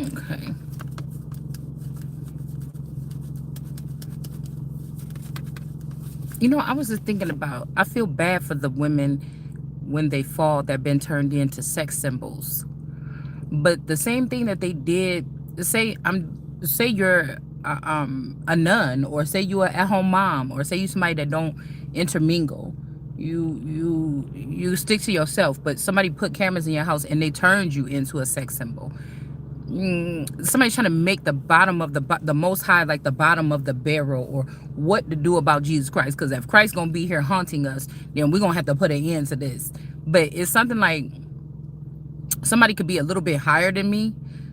Okay. You know, I was just thinking about, I feel bad for the women when they fall that been turned into sex symbols. But the same thing that they did, say you're a nun, or say you're an at-home mom, or say you somebody that don't intermingle. You stick to yourself, but somebody put cameras in your house and they turned you into a sex symbol. Somebody's trying to make the bottom of the most high like the bottom of the barrel, or what to do about Jesus Christ, because if Christ's gonna be here haunting us, then we're gonna have to put an end to this. But it's something like somebody could be a little bit higher than me.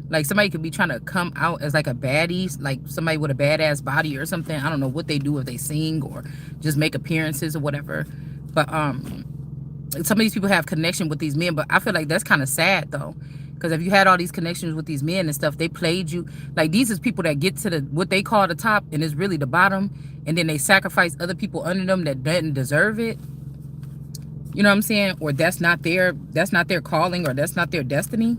Like somebody could be trying to come out as like a baddie, like somebody with a badass body or something. I don't know what they do, if they sing or just make appearances or whatever. But some of these people have connection with these men, but I feel like that's kind of sad though, because if you had all these connections with these men and stuff, they played you. Like these is people that get to the what they call the top and it's really the bottom, and then they sacrifice other people under them that didn't deserve it. You know what I'm saying? Or that's not their calling, or that's not their destiny.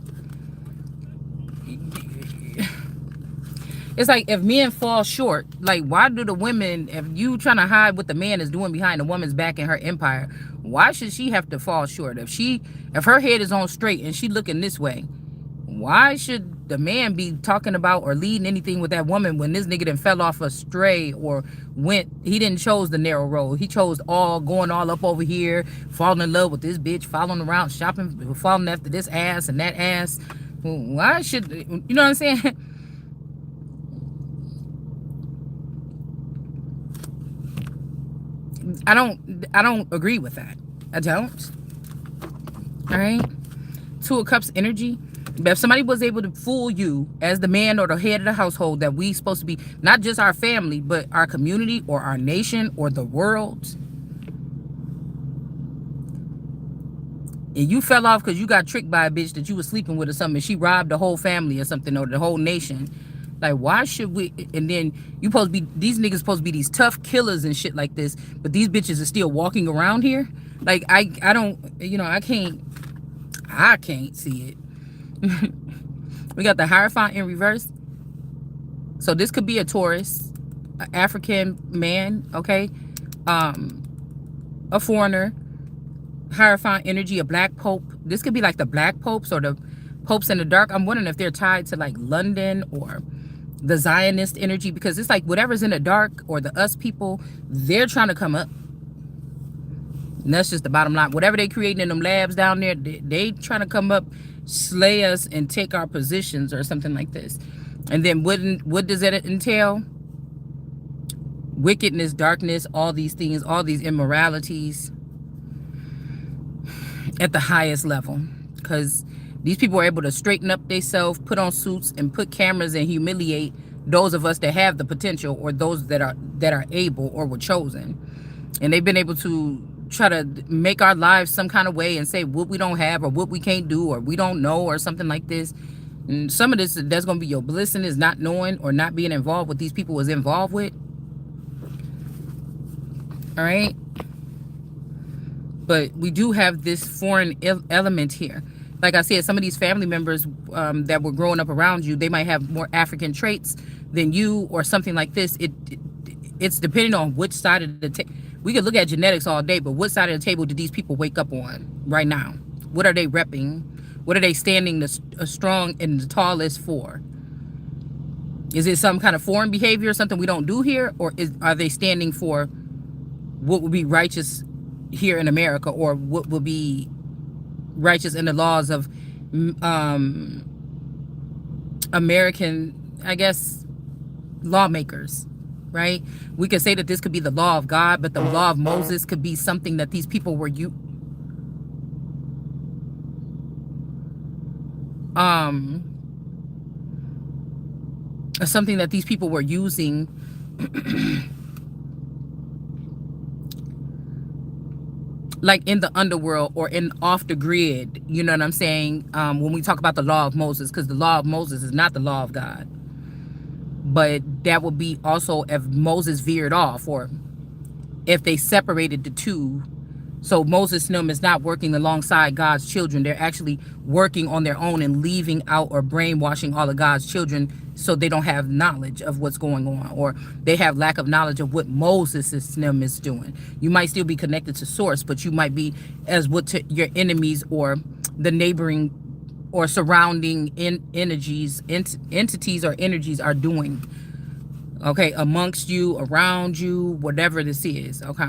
It's like if men fall short, like why do the women, if you trying to hide what the man is doing behind the woman's back in her empire, why should she have to fall short? If her head is on straight and she looking this way, why should the man be talking about or leading anything with that woman when this nigga done fell off astray, or he didn't chose the narrow road. He chose going all up over here, falling in love with this bitch, following around, shopping, falling after this ass and that ass. Why should, you know what I'm saying? I don't agree with that. I don't. All right. Two of Cups energy. But if somebody was able to fool you as the man or the head of the household, that we supposed to be not just our family, but our community or our nation or the world, and you fell off because you got tricked by a bitch that you was sleeping with or something, and she robbed the whole family or something, or the whole nation. Like, why should we? And then you supposed to be, these niggas supposed to be these tough killers and shit like this, but these bitches are still walking around here. Like, I don't, you know, I can't see it. We got the Hierophant in reverse. So this could be a Taurus, an African man, okay? A foreigner, Hierophant energy, a black pope. This could be like the black popes or the popes in the dark. I'm wondering if they're tied to like London or the Zionist energy, because it's like whatever's in the dark or the us people, they're trying to come up. And that's just the bottom line. Whatever they creating in them labs down there, they trying to come up, slay us, and take our positions or something like this. And then what does that entail? Wickedness, darkness, all these things, all these immoralities at the highest level. Because these people are able to straighten up themselves, put on suits, and put cameras and humiliate those of us that have the potential, or those that are able or were chosen. And they've been able to try to make our lives some kind of way and say what we don't have or what we can't do or we don't know or something like this. And some of this, that's going to be your blessing, is not knowing or not being involved with these people was involved with. All right. But we do have this foreign element here. Like I said, some of these family members that were growing up around you, they might have more African traits than you or something like this. It's depending on which side of the table. We could look at genetics all day, but what side of the table did these people wake up on right now? What are they repping? What are they standing the strong and the tallest for? Is it some kind of foreign behavior, something we don't do here? Or are they standing for what would be righteous here in America, or what would be righteous in the laws of American, I guess, lawmakers? Right? We could say that this could be the law of God, but the law of Moses could be something that these people were something that these people were using like in the underworld or in off the grid. You know what I'm saying? When we talk about the law of Moses, because the law of Moses is not the law of God. But that would be also if Moses veered off, or if they separated the two So Moses and them is not working alongside God's children. They're actually working on their own and leaving out or brainwashing all of God's children so they don't have knowledge of what's going on, or they have lack of knowledge of what Moses and them is doing. You might still be connected to source, but you might be as what to your enemies or the neighboring or surrounding entities or energies are doing. Okay, amongst you, around you, whatever this is. Okay.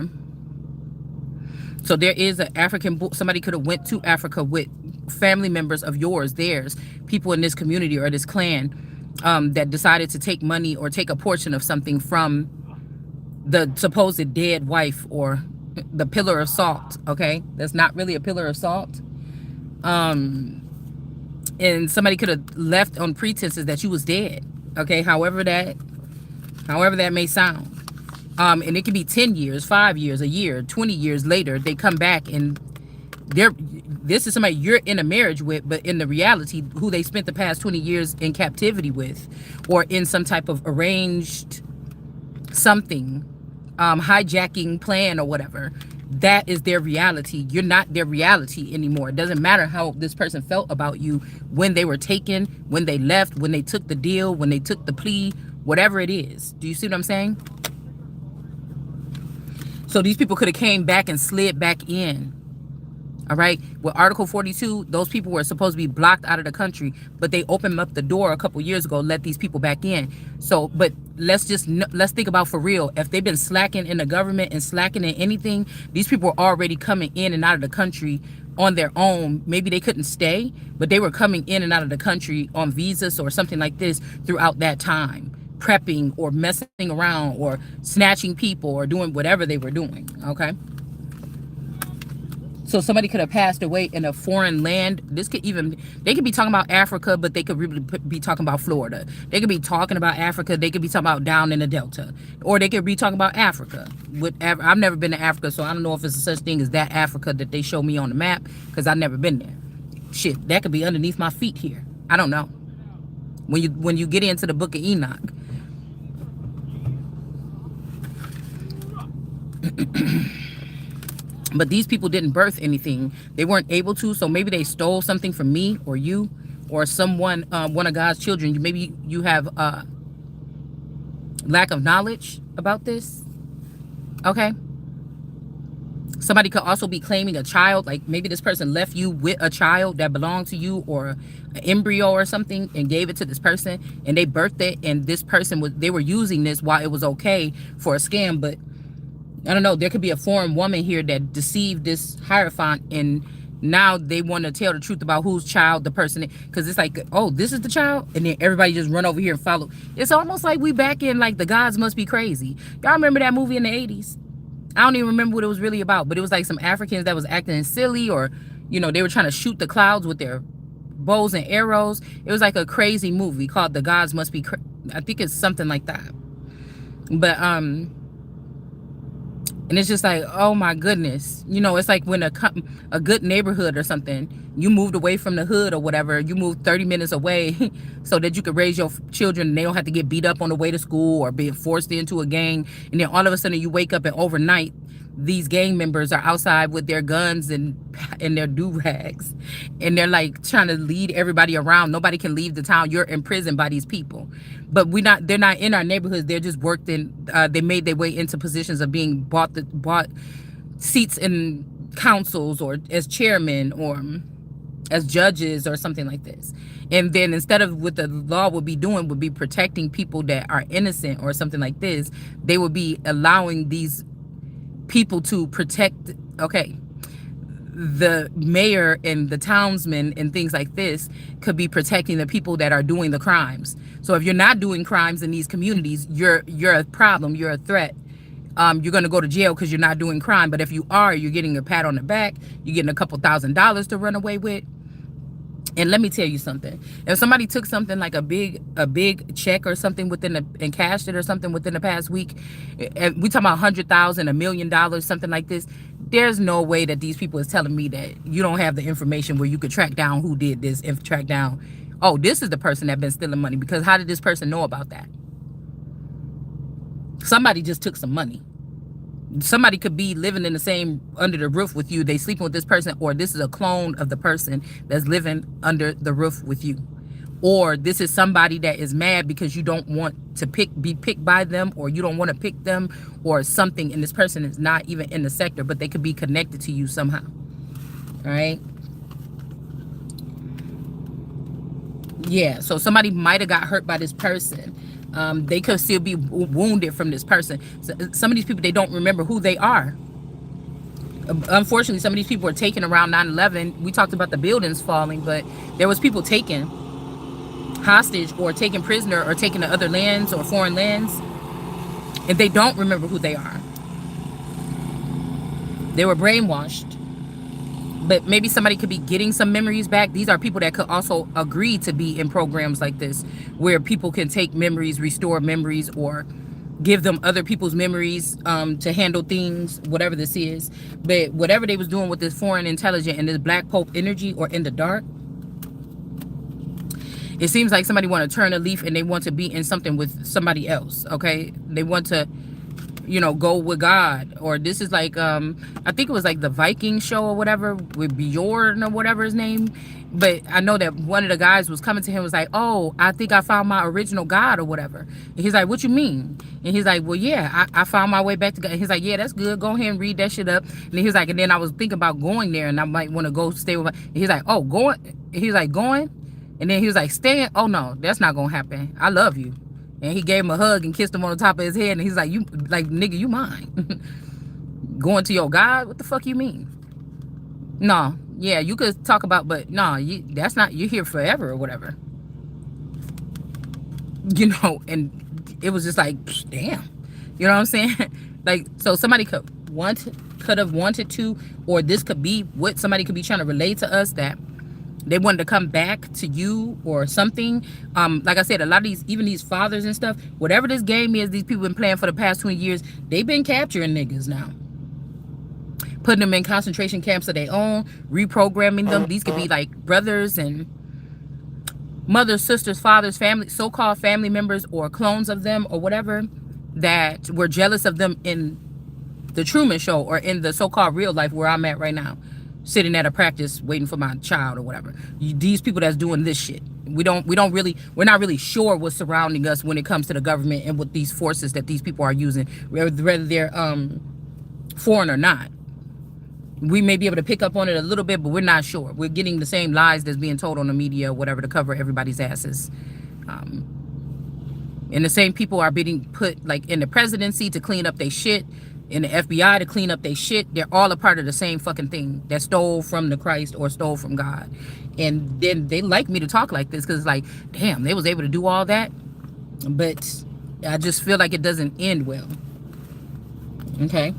So there is an African, somebody could have went to Africa with family members of yours, theirs, people in this community or this clan, that decided to take money or take a portion of something from the supposed dead wife or the pillar of salt. Okay, that's not really a pillar of salt. And somebody could have left on pretenses that you was dead. Okay, however that may sound. And it could be 10 years, 5 years, a year, 20 years later, they come back and this is somebody you're in a marriage with, but in the reality, who they spent the past 20 years in captivity with, or in some type of arranged something, hijacking plan or whatever. That is their reality. You're not their reality anymore. It doesn't matter how this person felt about you when they were taken, when they left, when they took the deal, when they took the plea, whatever it is. Do you see what I'm saying? So these people could have came back and slid back in. All right. With Article 42, those people were supposed to be blocked out of the country, but they opened up the door a couple years ago, let these people back in. So, but let's think about for real. If they've been slacking in the government and slacking in anything, these people were already coming in and out of the country on their own. Maybe they couldn't stay, but they were coming in and out of the country on visas or something like this throughout that time, prepping or messing around or snatching people or doing whatever they were doing. Okay. So somebody could have passed away in a foreign land. They could be talking about Africa, but they could really be talking about Florida. They could be talking about Africa. They could be talking about down in the Delta. Or they could be talking about Africa. I've never been to Africa, so I don't know if it's a such thing as that Africa that they show me on the map, because I've never been there. Shit, that could be underneath my feet here. I don't know. When you get into the book of Enoch. But these people didn't birth anything. They weren't able to, so maybe they stole something from me or you or someone, one of God's children. Maybe you have lack of knowledge about this. Okay. Somebody could also be claiming a child, like maybe this person left you with a child that belonged to you, or an embryo or something, and gave it to this person, and they birthed it, and this person they were using this while it was okay for a scam. But I don't know, there could be a foreign woman here that deceived this Hierophant, and now they want to tell the truth about whose child the person is, because it's like, oh, this is the child, and then everybody just run over here and follow. It's almost like we back in like The Gods Must Be Crazy. Y'all remember that movie in the 80s? I don't even remember what it was really about, but it was like some Africans that was acting silly, or they were trying to shoot the clouds with their bows and arrows. It was like a crazy movie called The Gods Must Be I think it's something like that. But and it's just like, oh my goodness. It's like when a good neighborhood or something, you moved away from the hood or whatever, you moved 30 minutes away so that you could raise your children and they don't have to get beat up on the way to school or being forced into a gang. And then all of a sudden you wake up and overnight, these gang members are outside with their guns and their do-rags. And they're like trying to lead everybody around. Nobody can leave the town. You're imprisoned by these people. But they're not in our neighborhoods. They're just worked in, they made their way into positions of being bought seats in councils or as chairmen or as judges or something like this. And then instead of what the law would be doing, would be protecting people that are innocent or something like this, they would be allowing these people to protect, okay, the mayor and the townsmen and things like this could be protecting the people that are doing the crimes. So if you're not doing crimes in these communities, you're a problem, you're a threat. You're going to go to jail because you're not doing crime. But if you are, you're getting a pat on the back, you're getting a couple $1,000s to run away with. And let me tell you something. If somebody took something like a big check or something and cashed it or something within the past week, we talking about $100,000, $1 million, something like this. There's no way that these people is telling me that you don't have the information where you could track down who did this and track down, oh, this is the person that been stealing money. Because how did this person know about that? Somebody just took some money. Somebody could be living in the same under the roof with you. They sleeping with this person, or this is a clone of the person that's living under the roof with you. Or this is somebody that is mad because you don't want to be picked by them, or you don't want to pick them, or something, and this person is not even in the sector, but they could be connected to you somehow. All right. Yeah, so somebody might have got hurt by this person. They could still be wounded from this person. So some of these people, they don't remember who they are. Unfortunately, some of these people were taken around 9/11. We talked about the buildings falling, but there was people taken hostage or taken prisoner or taken to other lands or foreign lands, and they don't remember who they are. They were brainwashed. But maybe somebody could be getting some memories back. These are people that could also agree to be in programs like this, where people can take memories, restore memories, or give them other people's memories to handle things, whatever this is. But whatever they was doing with this foreign intelligence and this black pope energy, or in the dark, it seems like somebody want to turn a leaf and they want to be in something with somebody else. Okay, they want to, you know, go with God. Or this is like I think it was like the Viking show or whatever with Bjorn or whatever his name. But I know that one of the guys was coming to him, was like, oh, I think I found my original God or whatever. And he's like, what you mean? And he's like, well, yeah, I found my way back to God. And he's like, yeah, that's good, go ahead and read that shit up. And he was like, and then I was thinking about going there and I might want to go stay with my... And he's like, oh, going? He's like, going? And then he was like, staying? Oh no, that's not gonna happen, I love you. And he gave him a hug and kissed him on the top of his head. And he's like, you, like, nigga, you mine. Going to your God? What the fuck you mean? No, yeah, you could talk about, but no, that's not, you're here forever or whatever. You know, and it was just like, damn. You know what I'm saying? Like, so somebody could have wanted to, or this could be what somebody could be trying to relate to us, that they wanted to come back to you or something. Like I said, a lot of these, even these fathers and stuff, whatever this game is these people been playing for the past 20 years, they've been capturing niggas now, putting them in concentration camps of their own, reprogramming them. These could be like brothers and mothers, sisters, fathers, family, so-called family members, or clones of them or whatever, that were jealous of them in the Truman Show or in the so-called real life where I'm at right now, sitting at a practice waiting for my child or whatever. These people that's doing this shit, we're not really sure what's surrounding us when it comes to the government and what these forces that these people are using, whether they're foreign or not. We may be able to pick up on it a little bit, but we're not sure. We're getting the same lies that's being told on the media or whatever to cover everybody's asses. And the same people are being put like in the presidency to clean up their shit, in the FBI to clean up their shit. They're all a part of the same fucking thing that stole from the Christ or stole from God. And then they like me to talk like this because it's like, damn, they was able to do all that. But I just feel like it doesn't end well. Okay.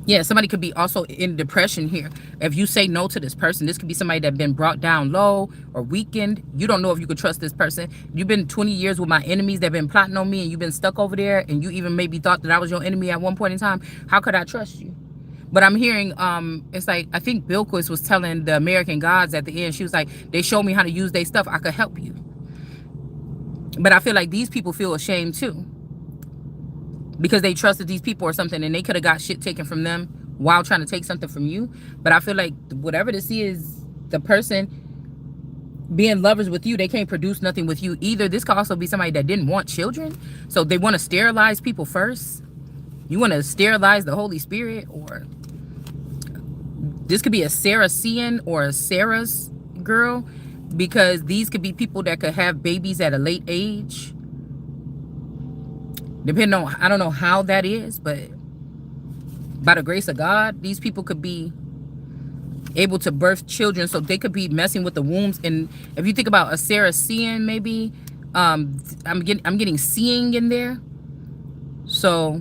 Yeah, somebody could be also in depression here. If you say no to this person, this could be somebody that's been brought down low or weakened. You don't know if you could trust this person. You've been 20 years with my enemies that have been plotting on me, and you've been stuck over there, and you even maybe thought that I was your enemy at one point in time. How could I trust you? But I'm hearing, it's like, I think Bilquis was telling the American Gods at the end, she was like, they showed me how to use their stuff. I could help you. But I feel like these people feel ashamed too, because they trusted these people or something, and they could have got shit taken from them while trying to take something from you. But I feel like whatever this is, the person being lovers with you, they can't produce nothing with you either. This could also be somebody that didn't want children, so they want to sterilize people first. You want to sterilize the Holy Spirit. Or this could be a Saracen or a Sarah's girl, because these could be people that could have babies at a late age. Depending on, I don't know how that is, but by the grace of God, these people could be able to birth children, so they could be messing with the wombs. And if you think about a Saracen, maybe I'm getting seeing in there. So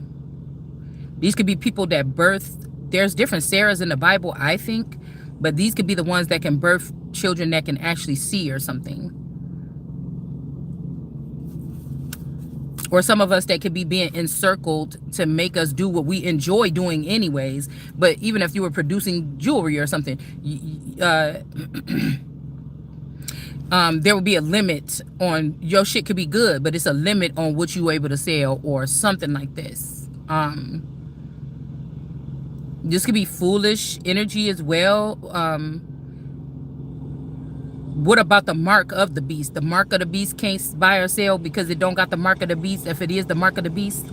these could be people that birth. There's different Sarahs in the Bible, I think, but these could be the ones that can birth children that can actually see or something. Or some of us that could be being encircled to make us do what we enjoy doing anyways. But even if you were producing jewelry or something, there would be a limit on, your shit could be good, but it's a limit on what you were able to sell or something like this. This could be foolish energy as well. What about the mark of the beast? The mark of the beast can't buy or sell because it don't got the mark of the beast. If it is the mark of the beast,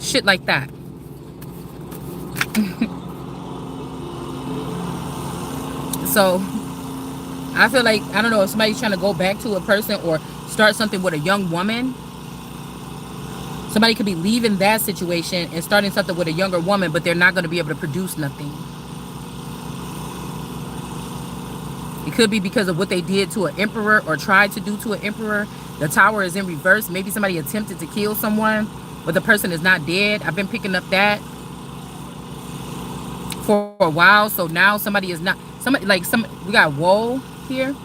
shit like that. So I feel like, I don't know, if somebody's trying to go back to a person or start something with a young woman, somebody could be leaving that situation and starting something with a younger woman, but they're not going to be able to produce nothing. It could be because of what they did to an emperor or tried to do to an emperor. The tower is in reverse. Maybe somebody attempted to kill someone, but the person is not dead. I've been picking up that for a while. So now somebody is not, somebody like some, we got woe here.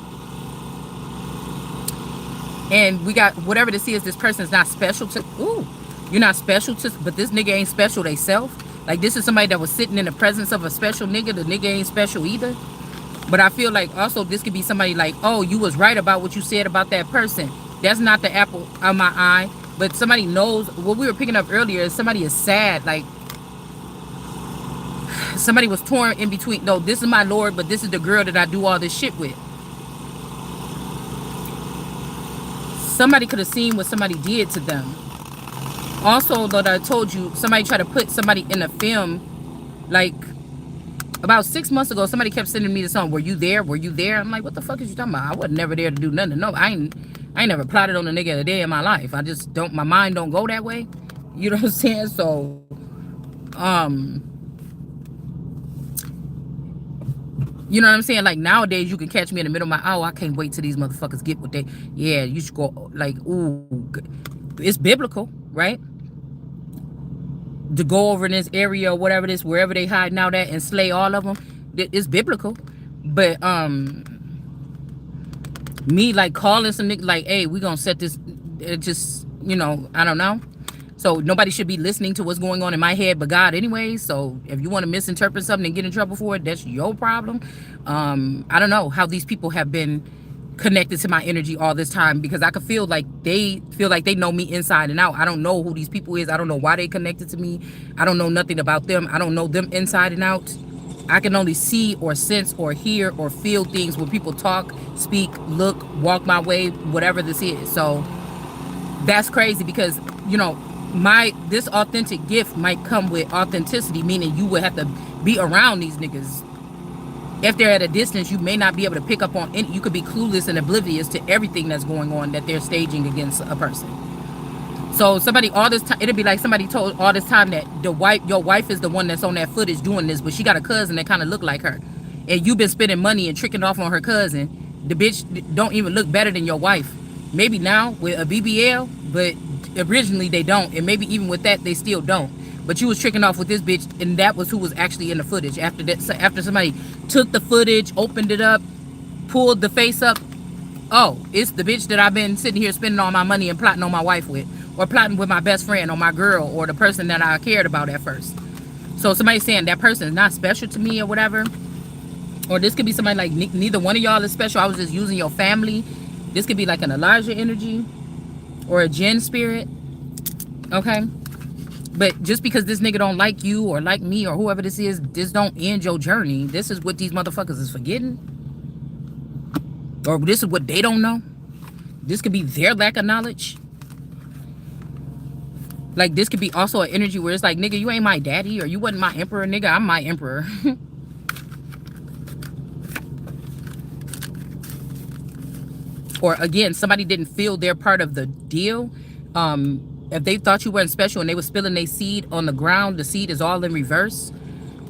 And we got whatever this is, this person is not special to, ooh, you're not special to, but this nigga ain't special they self. Like this is somebody that was sitting in the presence of a special nigga. The nigga ain't special either. But I feel like also this could be somebody like, oh, you was right about what you said about that person. That's not the apple of my eye. But somebody knows what we were picking up earlier is somebody is sad. Like somebody was torn in between. No, this is my Lord, but this is the girl that I do all this shit with. Somebody could have seen what somebody did to them. Also, though, I told you, somebody tried to put somebody in a film. Like about 6 months ago, somebody kept sending me the song, were you there? Were you there? I'm like, what the fuck is you talking about? I was never there to do nothing. No, I ain't never plotted on a nigga a day in my life. I just don't, my mind don't go that way. You know what I'm saying? So, you know what I'm saying? Like nowadays, you can catch me in the middle of my, oh, I can't wait till these motherfuckers get what they, yeah, you should go, like, ooh, it's biblical, right? To go over in this area or whatever it is, wherever they hiding out at and slay all of them, it's biblical. But me like calling some nigga like, hey, we gonna set this, it just, you know, I don't know. So nobody should be listening to what's going on in my head but God anyway. So if you want to misinterpret something and get in trouble for it, that's your problem. I don't know how these people have been connected to my energy all this time, because I could feel like they know me inside and out. I don't know who these people is. I don't know why they connected to me. I don't know nothing about them. I don't know them inside and out. I can only see or sense or hear or feel things when people talk, speak, look, walk my way, whatever this is. So that's crazy because, you know, this authentic gift might come with authenticity, meaning you would have to be around these niggas. If they're at a distance, you may not be able to pick up on any, you could be clueless and oblivious to everything that's going on that they're staging against a person. So somebody all this time, it'd be like somebody told all this time that your wife is the one that's on that footage doing this, but she got a cousin that kind of look like her. And you've been spending money and tricking off on her cousin. The bitch don't even look better than your wife. Maybe now with a BBL, but originally they don't. And maybe even with that, they still don't. But you was tricking off with this bitch, and that was who was actually in the footage. After that, after somebody took the footage, opened it up, pulled the face up, oh, it's the bitch that I've been sitting here spending all my money and plotting on my wife with, or plotting with my best friend or my girl or the person that I cared about at first. So somebody saying that person is not special to me or whatever. Or this could be somebody like, neither one of y'all is special. I was just using your family. This could be like an Elijah energy or a Jinn spirit. Okay? But just because this nigga don't like you or like me or whoever this is, this don't end your journey. This is what these motherfuckers is forgetting. Or this is what they don't know. This could be their lack of knowledge. Like this could be also an energy where it's like, nigga, you ain't my daddy, or you wasn't my emperor, nigga, I'm my emperor. Or again, somebody didn't feel their part of the deal. If they thought you weren't special and they were spilling their seed on the ground, the seed is all in reverse.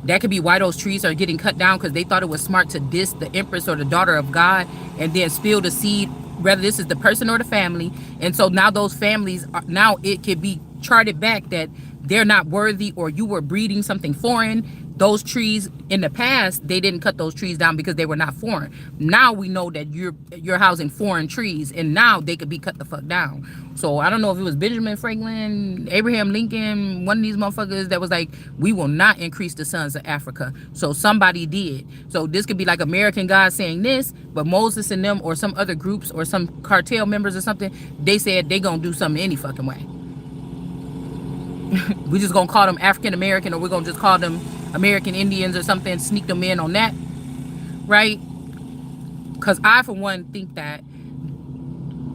That could be why those trees are getting cut down, because they thought it was smart to diss the Empress or the daughter of God and then spill the seed, whether this is the person or the family. And so now those families, now it could be charted back that they're not worthy, or you were breeding something foreign. Those trees in the past, they didn't cut those trees down because they were not foreign. Now we know that you're housing foreign trees, and now they could be cut the fuck down. So I don't know if it was Benjamin Franklin, Abraham Lincoln, one of these motherfuckers that was like, we will not increase the sons of Africa. So somebody did. So this could be like American God saying this, but Moses and them or some other groups or some cartel members or something, they said they gonna do something any fucking way. We just gonna call them African American, or we're gonna just call them American Indians or something, sneak them in on that, right? Because I, for one, think that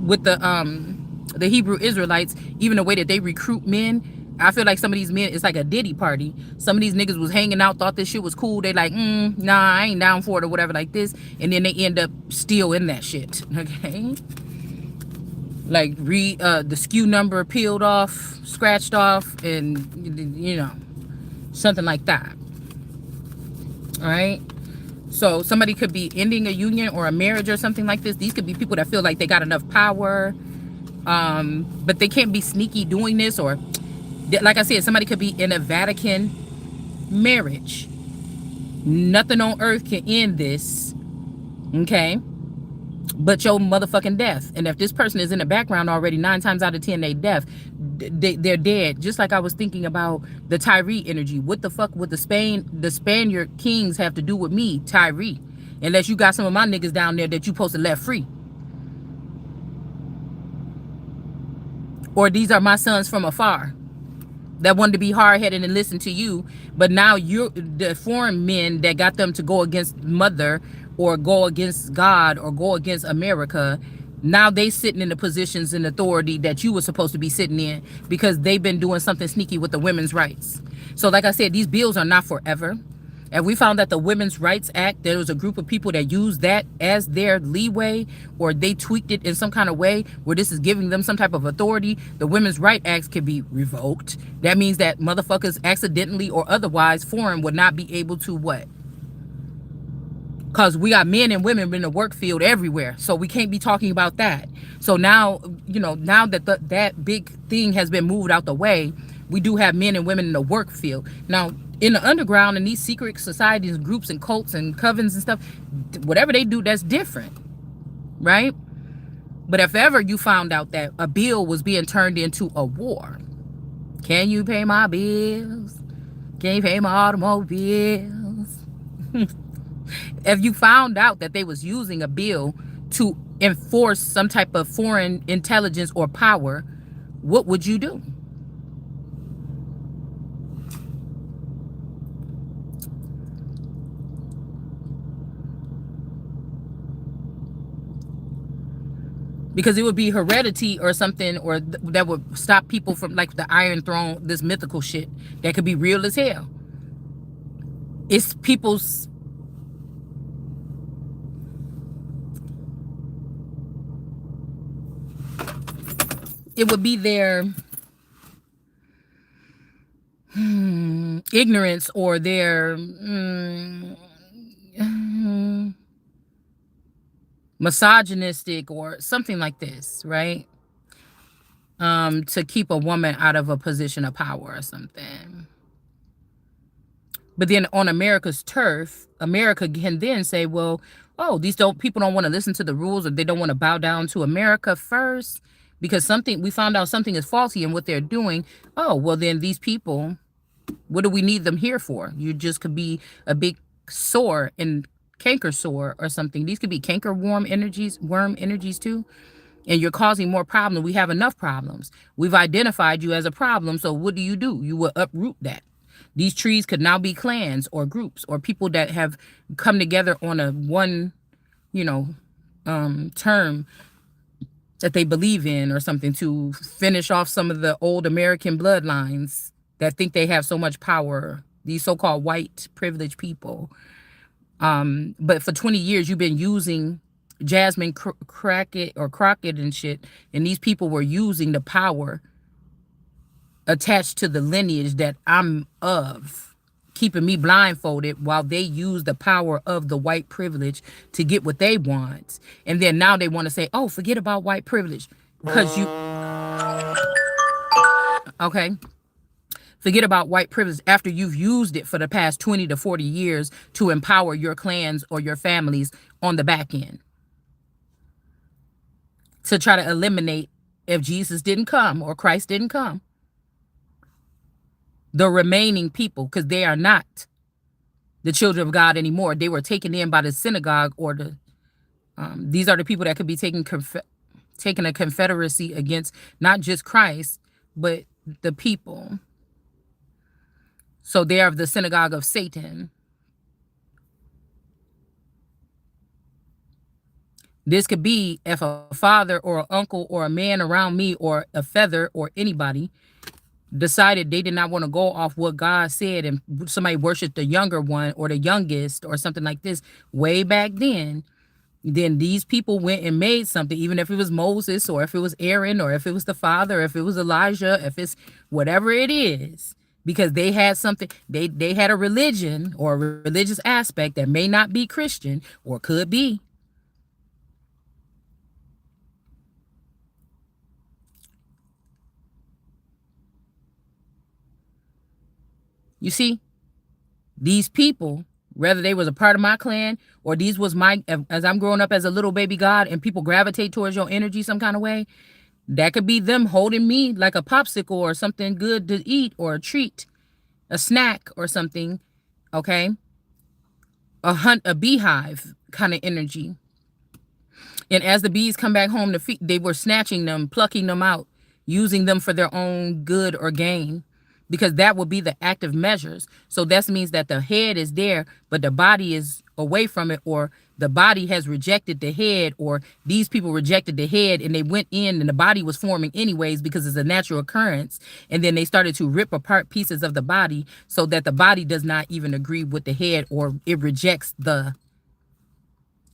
with the Hebrew Israelites, even the way that they recruit men, I feel like some of these men, it's like a Diddy party. Some of these niggas was hanging out, thought this shit was cool. They like, nah, I ain't down for it or whatever like this. And then they end up still in that shit, okay? Like, the SKU number peeled off, scratched off, and, you know, something like that, all right? So somebody could be ending a union or a marriage or something like this. These could be people that feel like they got enough power, but they can't be sneaky doing this. Or like I said, somebody could be in a Vatican marriage. Nothing on earth can end this, okay, but your motherfucking death. And if this person is in the background already, 9 times out of 10 they deaf, they're dead. Just like I was thinking about the Tyree energy. What the fuck would the Spaniard kings have to do with me, Tyree? Unless you got some of my niggas down there that you supposed to let free. Or these are my sons from afar that wanted to be hard-headed and listen to you, but now you're the foreign men that got them to go against mother or go against God or go against America. Now they sitting in the positions and authority that you were supposed to be sitting in because they've been doing something sneaky with the women's rights. So like I said, these bills are not forever. And we found that the Women's Rights Act, there was a group of people that used that as their leeway, or they tweaked it in some kind of way where this is giving them some type of authority. The Women's Rights Act can be revoked. That means that motherfuckers accidentally or otherwise foreign would not be able to what? Because we got men and women in the work field everywhere. So we can't be talking about that. So now, you know, now that that big thing has been moved out the way, we do have men and women in the work field. Now, in the underground, in these secret societies, groups and cults and covens and stuff, whatever they do, that's different, right? But if ever you found out that a bill was being turned into a war, can you pay my bills? Can you pay my automobiles? If you found out that they was using a bill to enforce some type of foreign intelligence or power, what would you do? Because it would be heredity or something, or that would stop people from, like, the Iron Throne, this mythical shit that could be real as hell. It's people's, it would be their ignorance or their misogynistic or something like this, right? To keep a woman out of a position of power or something. But then on America's turf, America can then say, well, oh, these people don't want to listen to the rules, or they don't want to bow down to America first because we found out something is faulty in what they're doing. Oh, well, then these people, what do we need them here for? You just could be a big sore and canker sore or something. These could be canker worm energies too. And you're causing more problems. We have enough problems. We've identified you as a problem. So what do? You will uproot that. These trees could now be clans or groups or people that have come together on a one, you know, term that they believe in or something to finish off some of the old American bloodlines that think they have so much power. These so-called white privileged people. But for 20 years, you've been using Jasmine Crockett and shit. And these people were using the power attached to the lineage that I'm of, keeping me blindfolded while they use the power of the white privilege to get what they want. And then now they want to say, oh, forget about white privilege. Because okay. Forget about white privilege after you've used it for the past 20 to 40 years to empower your clans or your families on the back end. To try to eliminate, if Jesus didn't come or Christ didn't come, the remaining people, because they are not the children of God anymore. They were taken in by the synagogue or the, these are the people that could be taking a confederacy against not just Christ, but the people. So they are of the synagogue of Satan. This could be if a father or an uncle or a man around me or a feather or anybody decided they did not want to go off what God said and somebody worshiped the younger one or the youngest or something like this way back then these people went and made something, even if it was Moses or if it was Aaron or if it was the father, if it was Elijah, if it's whatever it is, because they had something, they had a religion or a religious aspect that may not be Christian or could be. You see, these people, whether they was a part of my clan or these was my, as I'm growing up as a little baby God and people gravitate towards your energy some kind of way, that could be them holding me like a popsicle or something good to eat or a treat, a snack or something, okay? A beehive kind of energy. And as the bees come back home to feed, they were snatching them, plucking them out, using them for their own good or gain, because that would be the active measures. So that means that the head is there, but the body is away from it, or the body has rejected the head, or these people rejected the head and they went in and the body was forming anyways because it's a natural occurrence. And then they started to rip apart pieces of the body so that the body does not even agree with the head, or it rejects the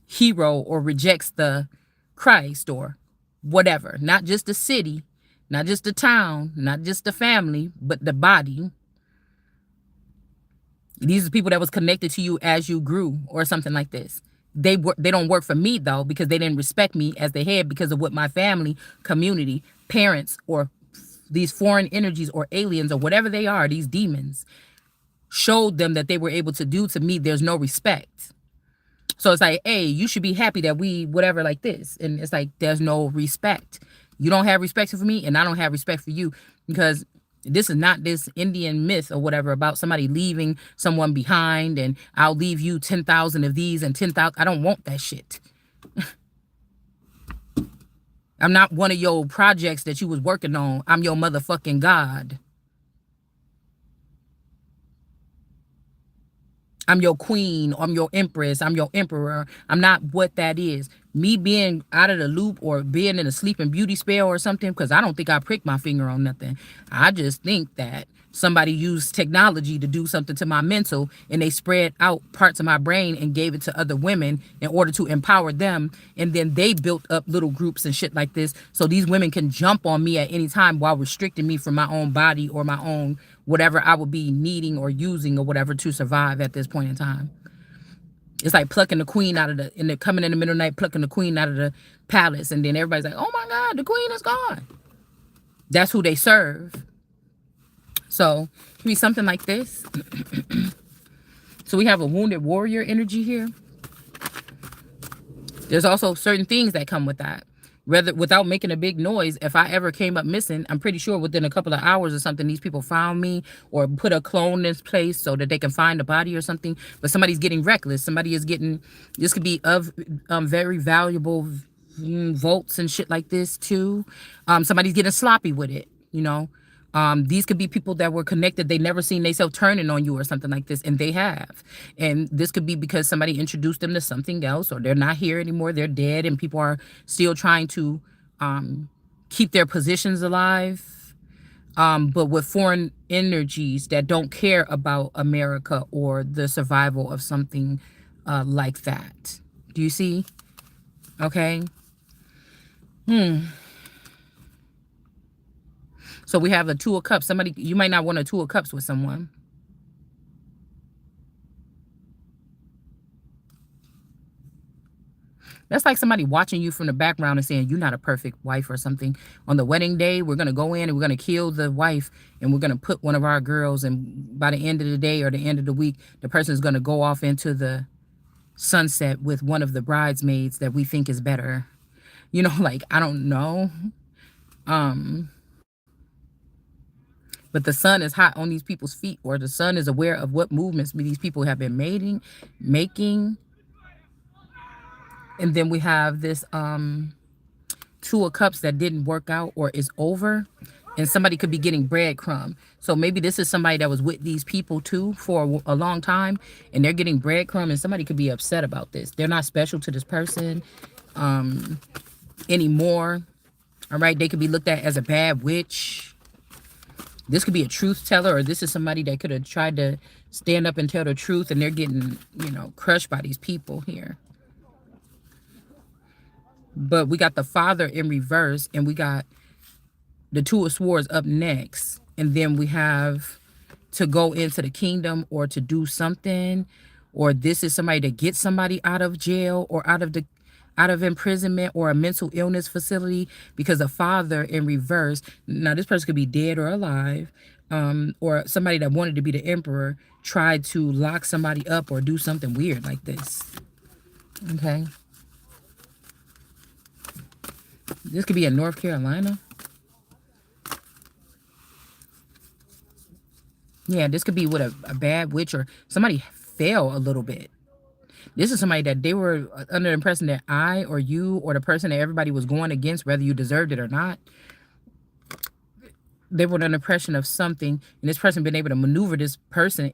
hero or rejects the Christ or whatever. Not just the city, not just the town, not just the family, but the body. These are people that was connected to you as you grew or something like this. They don't work for me though, because they didn't respect me as the head because of what my family, community, parents, or these foreign energies or aliens or whatever they are, these demons, showed them that they were able to do to me. There's no respect. So it's like, hey, you should be happy that we whatever like this. And it's like, there's no respect. You don't have respect for me and I don't have respect for you, because this is not this Indian myth or whatever about somebody leaving someone behind and I'll leave you 10,000 of these and 10,000. I don't want that shit. I'm not one of your projects that you was working on. I'm your motherfucking God. I'm your queen, I'm your empress, I'm your emperor. I'm not what that is. Me being out of the loop or being in a sleeping beauty spell or something, because I don't think I pricked my finger on nothing. I just think that somebody used technology to do something to my mental and they spread out parts of my brain and gave it to other women in order to empower them. And then they built up little groups and shit like this. So these women can jump on me at any time while restricting me from my own body or my own whatever I would be needing or using or whatever to survive at this point in time. It's like plucking the queen out of the, and they're coming in the middle of the night, plucking the queen out of the palace. And then everybody's like, oh my God, the queen is gone. That's who they serve. So it can be something like this. So we have a wounded warrior energy here. There's also certain things that come with that. Whether without making a big noise, if I ever came up missing, I'm pretty sure within a couple of hours or something, these people found me or put a clone in place so that they can find the body or something. But somebody's getting reckless. Somebody is getting, this could be of very valuable votes and shit like this too. Somebody's getting sloppy with it, you know. These could be people that were connected. They never seen themselves turning on you or something like this, and they have. And this could be because somebody introduced them to something else, or they're not here anymore. They're dead, and people are still trying to keep their positions alive. But with foreign energies that don't care about America or the survival of something like that. Do you see? Okay. So we have a Two of Cups. Somebody, you might not want a Two of Cups with someone. That's like somebody watching you from the background and saying, you're not a perfect wife or something. On the wedding day, we're going to go in and we're going to kill the wife and we're going to put one of our girls. And by the end of the day or the end of the week, the person is going to go off into the sunset with one of the bridesmaids that we think is better. You know, like, I don't know. But the sun is hot on these people's feet, or the sun is aware of what movements these people have been making. And then we have this Two of Cups that didn't work out or is over. and somebody could be getting breadcrumb. So maybe this is somebody that was with these people too for a long time, and they're getting breadcrumb, and somebody could be upset about this. They're not special to this person anymore. All right, they could be looked at as a bad witch. This could be a truth teller, or this is somebody that could have tried to stand up and tell the truth, and they're getting, crushed by these people here. But we got the Father in reverse, and we got the Two of Swords up next. And then we have to go into the kingdom or to do something, or this is somebody to get somebody out of jail or out of imprisonment or a mental illness facility, because the Father in reverse. Now this person could be dead or alive, or somebody that wanted to be the emperor tried to lock somebody up or do something weird like this. Okay, this could be in North Carolina. Yeah, this could be with a bad witch, or somebody fell a little bit. This is somebody that they were under the impression that I or you or the person that everybody was going against, whether you deserved it or not, they were under the impression of something, and this person been able to maneuver this person.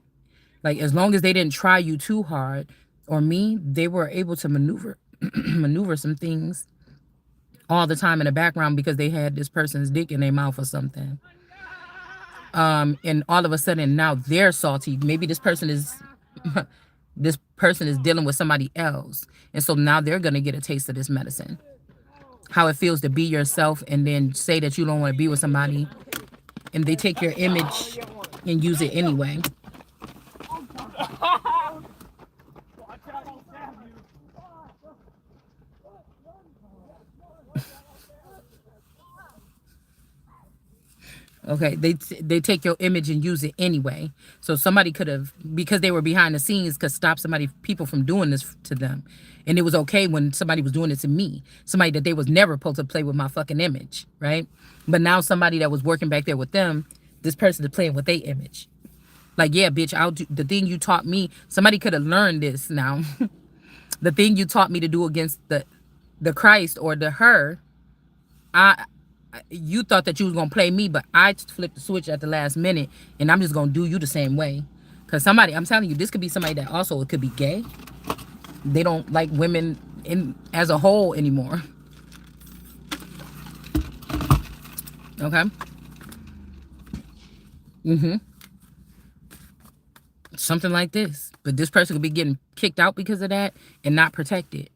Like, as long as they didn't try you too hard, or me, they were able to maneuver maneuver some things all the time in the background because they had this person's dick in their mouth or something. And all of a sudden now they're salty. Maybe this person is this person is dealing with somebody else, and so now they're gonna get a taste of this medicine. How it feels to be yourself and then say that you don't want to be with somebody, and they take your image and use it anyway. Okay, they take your image and use it anyway. So somebody could have, because they were behind the scenes, could stop people from doing this to them, and it was okay when somebody was doing it to me, somebody that they was never supposed to play with my fucking image, right? But now somebody that was working back there with them, this person is playing with their image. Like, yeah, bitch, I'll do the thing you taught me. Somebody could have learned this now. The thing you taught me to do against the Christ or the her, I you thought that you was gonna play me, but I flipped the switch at the last minute, and I'm just gonna do you the same way. Cause somebody, I'm telling you, this could be somebody that also, it could be gay. They don't like women as a whole anymore. Okay. Something like this. But this person could be getting kicked out because of that and not protected.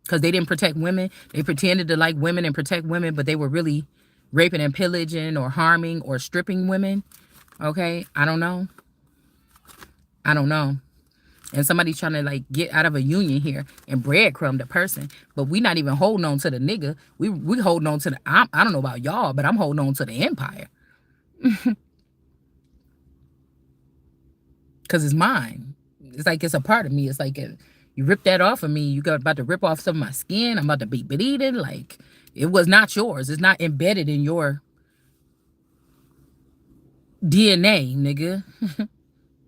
Because they didn't protect women. They pretended to like women and protect women, but they were really raping and pillaging or harming or stripping women. Okay, I don't know. And somebody's trying to like get out of a union here and breadcrumb the person, but we not even holding on to the nigga. We holding on to the, I don't know about y'all, but I'm holding on to the empire. Because it's mine. It's like it's a part of me. It's like you rip that off of me, you got about to rip off some of my skin. I'm about to be bleeding. Like, it was not yours. It's not embedded in your DNA, nigga.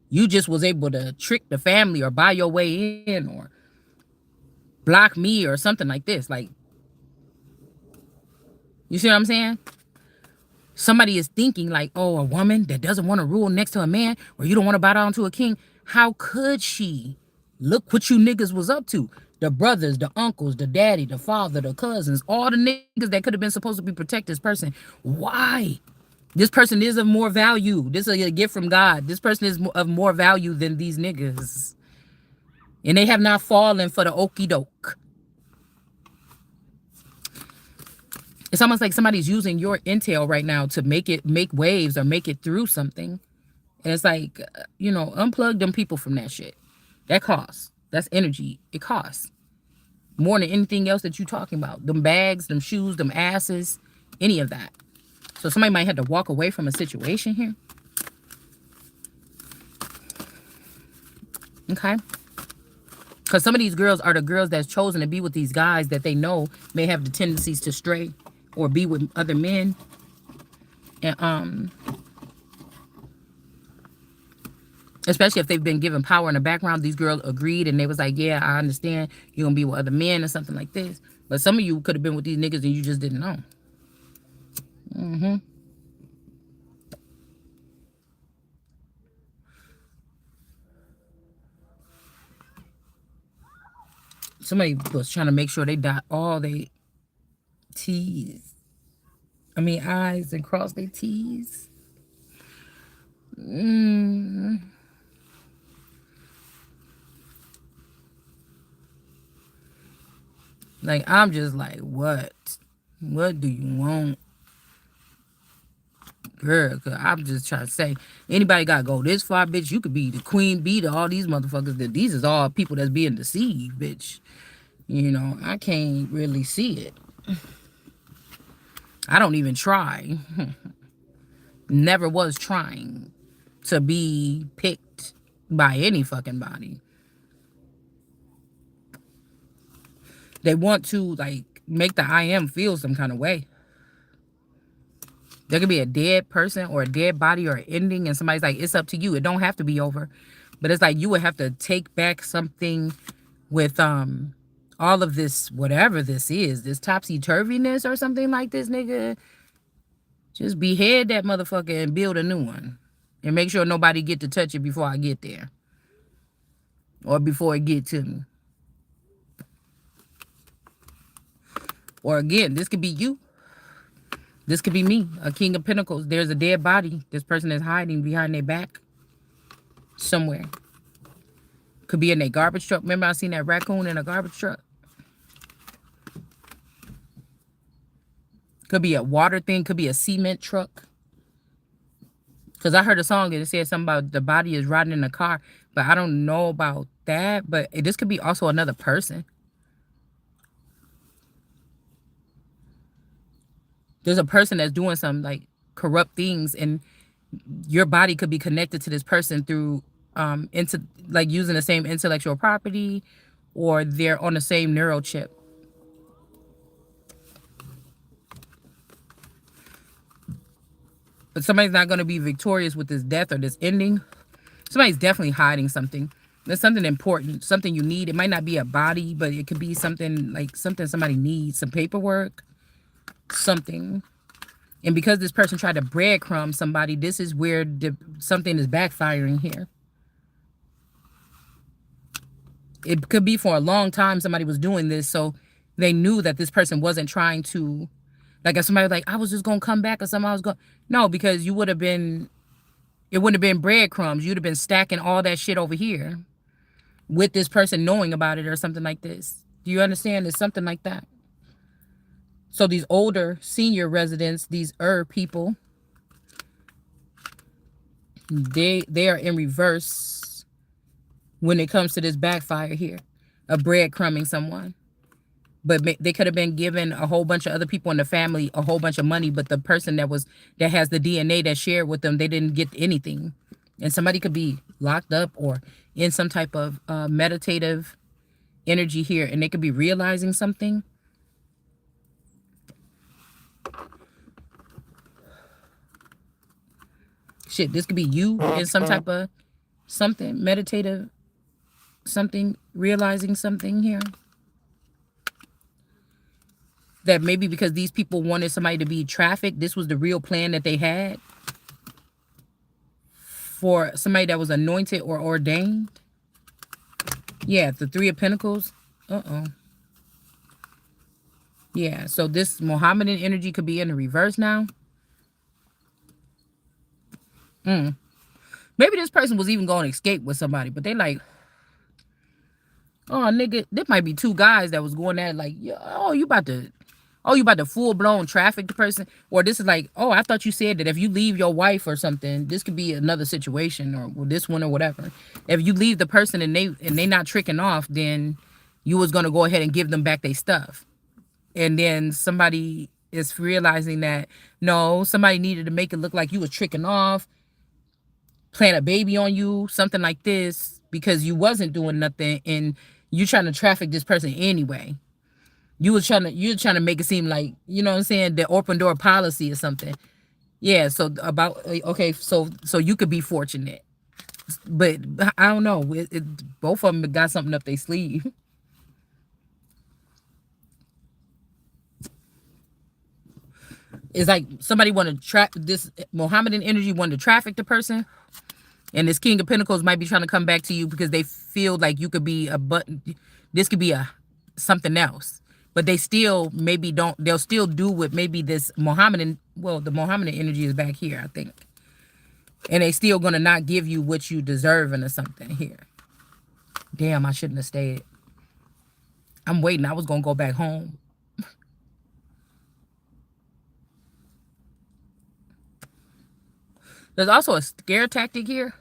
You just was able to trick the family or buy your way in or block me or something like this. Like, you see what I'm saying? Somebody is thinking like, oh, a woman that doesn't want to rule next to a man, or you don't want to bow down to a king. How could she? Look what you niggas was up to. The brothers, the uncles, the daddy, the father, the cousins, all the niggas that could have been supposed to be protect this person. Why? This person is of more value. This is a gift from God. This person is of more value than these niggas. And they have not fallen for the okie doke. It's almost like somebody's using your intel right now to make waves or make it through something. And it's like, unplug them people from that shit. That costs. That's energy. It costs. More than anything else that you're talking about. Them bags, them shoes, them asses, any of that. So somebody might have to walk away from a situation here. Okay? Because some of these girls are the girls that's chosen to be with these guys that they know may have the tendencies to stray or be with other men. And especially if they've been given power in the background, these girls agreed and they was like, yeah, I understand you're gonna be with other men or something like this. But some of you could have been with these niggas and you just didn't know. Somebody was trying to make sure they dot all they T's. I mean I's and cross their T's. Like I'm just like, what? What do you want? Girl, cause I'm just trying to say, anybody gotta go this far, bitch. You could be the queen bee to all these motherfuckers. That these is all people that's being deceived, bitch. You know, I can't really see it. I don't even try. Never was trying to be picked by any fucking body. They want to like make the I am feel some kind of way. There could be a dead person or a dead body or an ending, and somebody's like, it's up to you. It don't have to be over. But it's like you would have to take back something with all of this, whatever this is, this topsy-turviness or something like this, nigga. Just behead that motherfucker and build a new one. And make sure nobody get to touch it before I get there. Or before it get to me. Or again, this could be you. This could be me, a king of pentacles. There's a dead body. This person is hiding behind their back somewhere. Could be in a garbage truck. Remember I seen that raccoon in a garbage truck? Could be a water thing. Could be a cement truck. Because I heard a song and it said something about the body is rotting in a car. But I don't know about that. But this could be also another person. There's a person that's doing some like corrupt things, and your body could be connected to this person through into like using the same intellectual property, or they're on the same neural chip. But somebody's not going to be victorious with this death or this ending. Somebody's definitely hiding something. There's something important, something you need. It might not be a body, but it could be something like something somebody needs, some paperwork, something. And because this person tried to breadcrumb somebody, this is where something is backfiring here. It could be for a long time somebody was doing this, so they knew that this person wasn't trying to, like if somebody was like, I was just going to come back or something, I was going, no, because you would have been, it wouldn't have been breadcrumbs. You'd have been stacking all that shit over here with this person knowing about it or something like this. Do you understand? It's something like that. So these older senior residents, these people, they are in reverse when it comes to this backfire here of breadcrumbing someone. But they could have been given a whole bunch of other people in the family a whole bunch of money, but the person that has the DNA that shared with them, they didn't get anything. And somebody could be locked up or in some type of meditative energy here, and they could be realizing something. Shit, this could be you in some type of something, meditative, something, realizing something here. That maybe because these people wanted somebody to be trafficked, this was the real plan that they had for somebody that was anointed or ordained. Yeah, the Three of Pentacles. Yeah, so this Mohammedan energy could be in the reverse now. Maybe this person was even going to escape with somebody, but they like, oh, nigga, this might be two guys that was going at it like, oh, you about to full-blown traffic the person. Or this is like, oh, I thought you said that if you leave your wife or something, this could be another situation, or this one or whatever. If you leave the person and they not tricking off, then you was going to go ahead and give them back their stuff. And then somebody is realizing that, no, somebody needed to make it look like you was tricking off, plant a baby on you, something like this, because you wasn't doing nothing and you trying to traffic this person anyway. You're trying to make it seem like, you know what I'm saying, the open door policy or something. Yeah, so okay, so you could be fortunate. But I don't know. Both of them got something up their sleeve. It's like somebody wanted to trap this Mohammedan energy, wanted to traffic the person. And this King of Pentacles might be trying to come back to you because they feel like you could be a button. This could be a something else. But they still maybe don't, they'll still do what maybe this Mohammedan, well, the Mohammedan energy is back here, I think. And they still gonna not give you what you deserving or something here. Damn, I shouldn't have stayed. I'm waiting. I was gonna go back home. There's also a scare tactic here.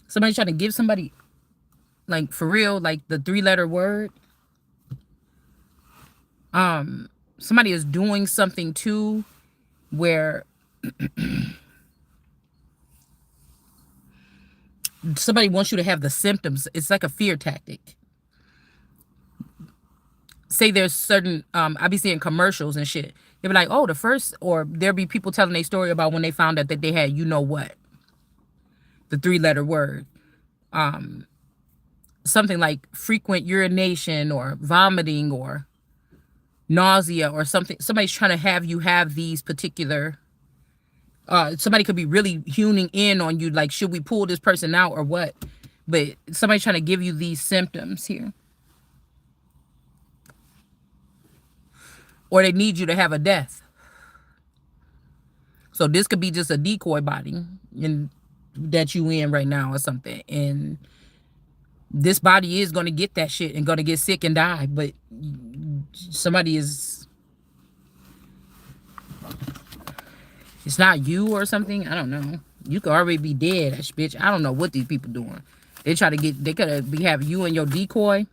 Somebody's trying to give somebody, like, for real, like the 3-letter word. Somebody is doing something too where somebody wants you to have the symptoms. It's like a fear tactic. Say there's certain, I be seeing commercials and shit. They'll be like, oh, the first, or there'll be people telling their story about when they found out that they had, you know what, the 3-letter word. Something like frequent urination or vomiting or nausea or something. Somebody's trying to have you have these particular, somebody could be really honing in on you, like, should we pull this person out or what? But somebody's trying to give you these symptoms here. Or they need you to have a death. So this could be just a decoy body that you in right now or something. And this body is going to get that shit and going to get sick and die. But somebody is... It's not you or something. I don't know. You could already be dead, bitch. I don't know what these people doing. They try to get... They could have you and your decoy.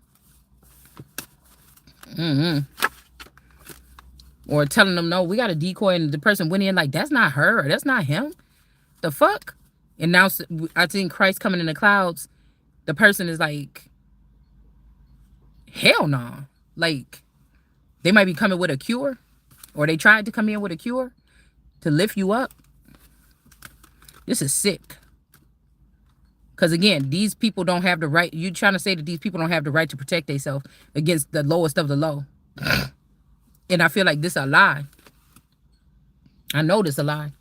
Or telling them, no, we got a decoy, and the person went in like, that's not her, or that's not him. The fuck? And now I think Christ coming in the clouds, the person is like, hell no. Nah. Like, they might be coming with a cure, or they tried to come in with a cure to lift you up. This is sick. Because again, these people don't have the right. You trying to say that these people don't have the right to protect themselves against the lowest of the low. And I feel like this a lie. I know this a lie.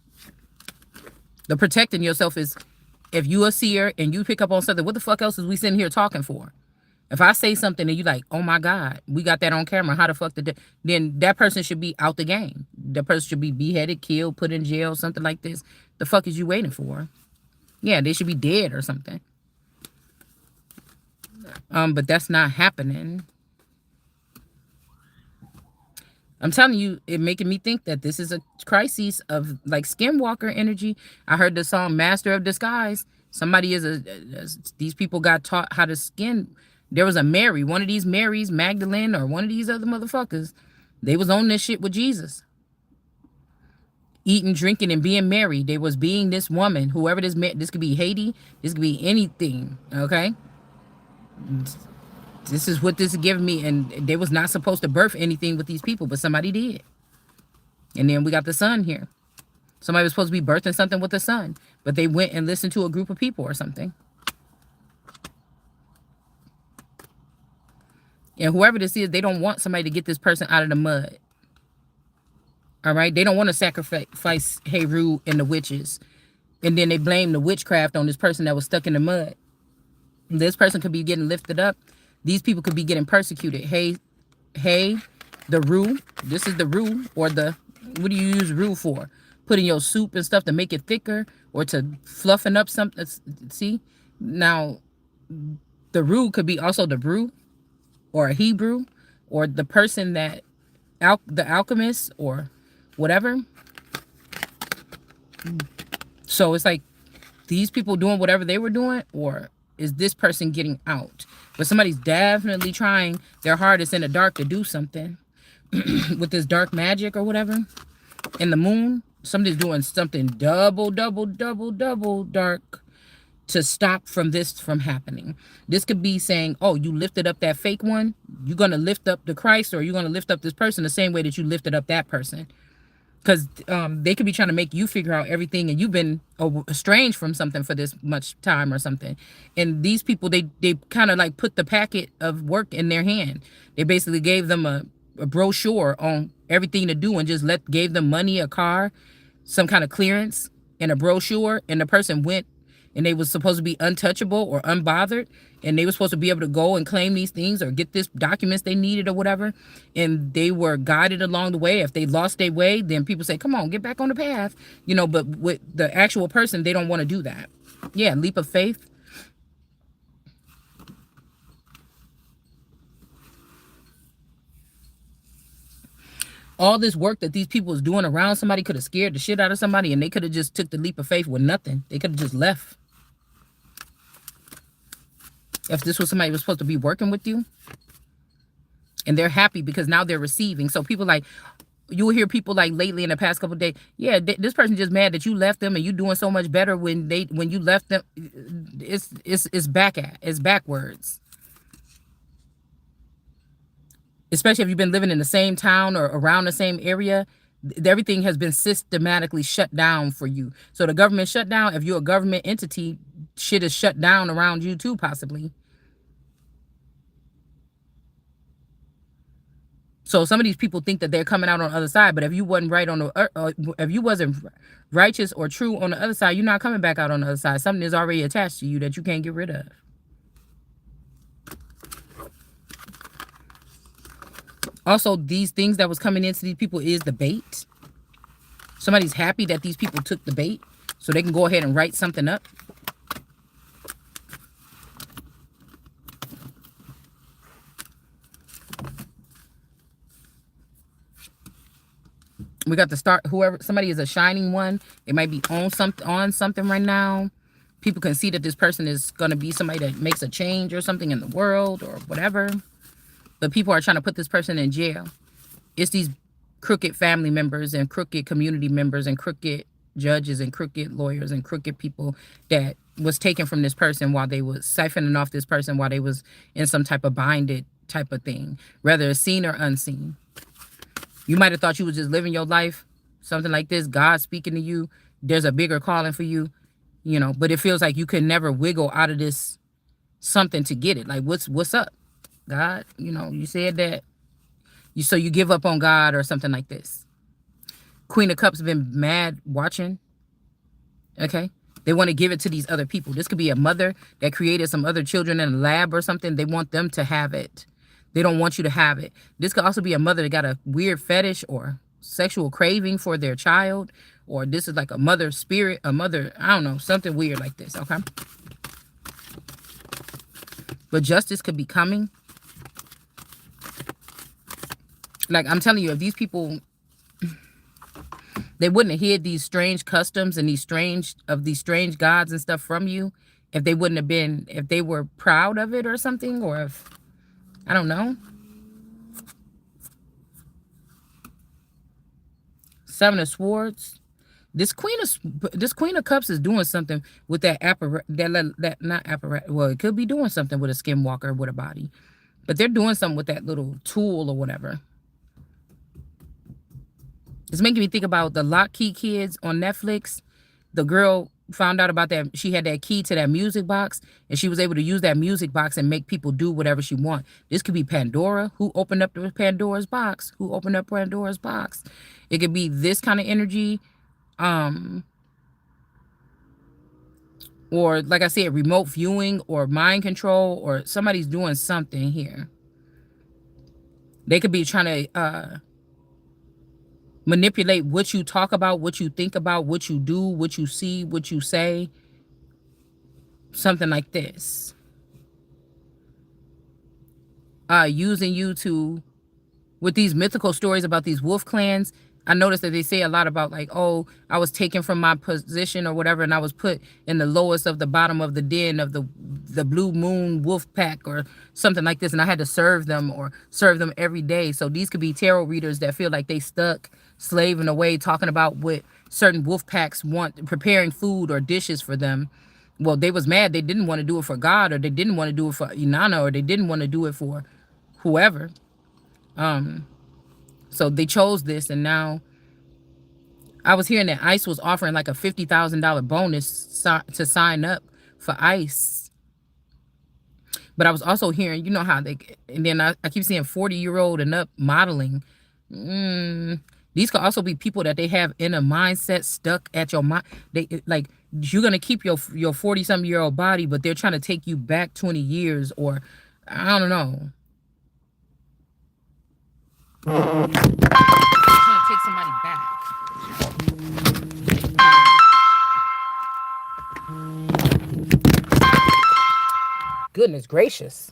The protecting yourself is, if you a seer and you pick up on something, what the fuck else is we sitting here talking for? If I say something and you like, oh my God, we got that on camera, how the fuck did that? Then that person should be out the game. That person should be beheaded, killed, put in jail, something like this. The fuck is you waiting for? Yeah, they should be dead or something. But that's not happening. I'm telling you, it making me think that this is a crisis of like skinwalker energy. I heard the song Master of Disguise. Somebody these people got taught how to skin. There was a Mary, one of these Marys, Magdalene, or one of these other motherfuckers. They was on this shit with Jesus. Eating, drinking, and being Mary. They was being this woman, whoever this could be Haiti. This could be anything, okay? This is what this is giving me, and they was not supposed to birth anything with these people, but somebody did. And then we got the son here. Somebody was supposed to be birthing something with the son, but they went and listened to a group of people or something. And whoever this is, they don't want somebody to get this person out of the mud. All right? They don't want to sacrifice Heru and the witches. And then they blame the witchcraft on this person that was stuck in the mud. This person could be getting lifted up. These people could be getting persecuted. Hey, the roux. This is the roux, or the, what do you use roux for? Put in your soup and stuff to make it thicker, or to fluffing up something. See? Now, the roux could be also the brew, or a Hebrew, or the person that, the alchemist, or whatever. So it's like, these people doing whatever they were doing, or is this person getting out? But somebody's definitely trying their hardest in the dark to do something with this dark magic or whatever. In the moon, somebody's doing something double dark to stop this from happening. This could be saying, oh, you lifted up that fake one. You're going to lift up the Christ, or you're going to lift up this person the same way that you lifted up that person. Because they could be trying to make you figure out everything, and you've been estranged from something for this much time or something. And these people, they kind of like put the packet of work in their hand. They basically gave them a brochure on everything to do, and just gave them money, a car, some kind of clearance, and a brochure. And the person went and they was supposed to be untouchable or unbothered, and they were supposed to be able to go and claim these things or get this documents they needed or whatever, and they were guided along the way. If they lost their way, then people say, come on, get back on the path, but with the actual person, they don't want to do that. Yeah, leap of faith. All this work that these people was doing around somebody could have scared the shit out of somebody, and they could have just took the leap of faith with nothing. They could have just left. If this was somebody who was supposed to be working with you, and they're happy because now they're receiving. So people like, you'll hear people like lately in the past couple of days, yeah, this person just mad that you left them and you doing so much better when you left them. It's backwards. Especially if you've been living in the same town or around the same area, everything has been systematically shut down for you. So the government shut down. If you're a government entity, shit is shut down around you too, possibly. So some of these people think that they're coming out on the other side, but if you wasn't right on the, if you wasn't righteous or true on the other side, you're not coming back out on the other side. Something is already attached to you that you can't get rid of. Also, these things that was coming into these people is the bait. Somebody's happy that these people took the bait so they can go ahead and write something up. We got to start, whoever, somebody is a shining one. They might be on something right now. People can see that this person is going to be somebody that makes a change or something in the world or whatever. But people are trying to put this person in jail. It's these crooked family members and crooked community members and crooked judges and crooked lawyers and crooked people that was taken from this person while they was siphoning off this person while they was in some type of binded type of thing, whether seen or unseen. You might have thought you was just living your life, something like this, God speaking to you. There's a bigger calling for you, but it feels like you can never wiggle out of this something to get it. Like, what's up, God? You said that. So you give up on God or something like this. Queen of Cups been mad watching. Okay. They want to give it to these other people. This could be a mother that created some other children in a lab or something. They want them to have it. They don't want you to have it. This could also be a mother that got a weird fetish or sexual craving for their child. Or this is like a mother spirit, a mother, I don't know, something weird like this. Okay. But justice could be coming. Like, I'm telling you, if these people, they wouldn't have hid these strange customs and these strange gods and stuff from you, if they wouldn't have been, if they were proud of it or something, or if, I don't know. Seven of Swords. This Queen of Cups is doing something with that apparatus, that not apparatus. Well, it could be doing something with a skinwalker with a body, but they're doing something with that little tool or whatever. It's making me think about the Lock Key Kids on Netflix. The girl found out about that. She had that key to that music box, and she was able to use that music box and make people do whatever she want. This could be Pandora. Who opened up Pandora's box? Who opened up Pandora's box? It could be this kind of energy. Or like I said, remote viewing or mind control, or somebody's doing something here. They could be trying to manipulate what you talk about, what you think about, what you do, what you see, what you say. Something like this. Using you to, with these mythical stories about these wolf clans. I noticed that they say a lot about like, oh, I was taken from my position or whatever, and I was put in the lowest of the bottom of the den of the blue moon wolf pack or something like this, and I had to serve them every day. So these could be tarot readers that feel like they stuck slaving away, talking about what certain wolf packs want, preparing food or dishes for them. Well, they was mad. They didn't want to do it for God, or they didn't want to do it for Inanna, or they didn't want to do it for whoever. So they chose this, and now I was hearing that ICE was offering like a $50,000 bonus to sign up for ICE. But I was also hearing, how they, and then I keep seeing 40-year-old and up modeling. These could also be people that they have in a mindset stuck at your mind. They like You're gonna keep your 40-something-year-old body, but they're trying to take you back 20 years, or I don't know. Trying to take somebody back. Goodness gracious.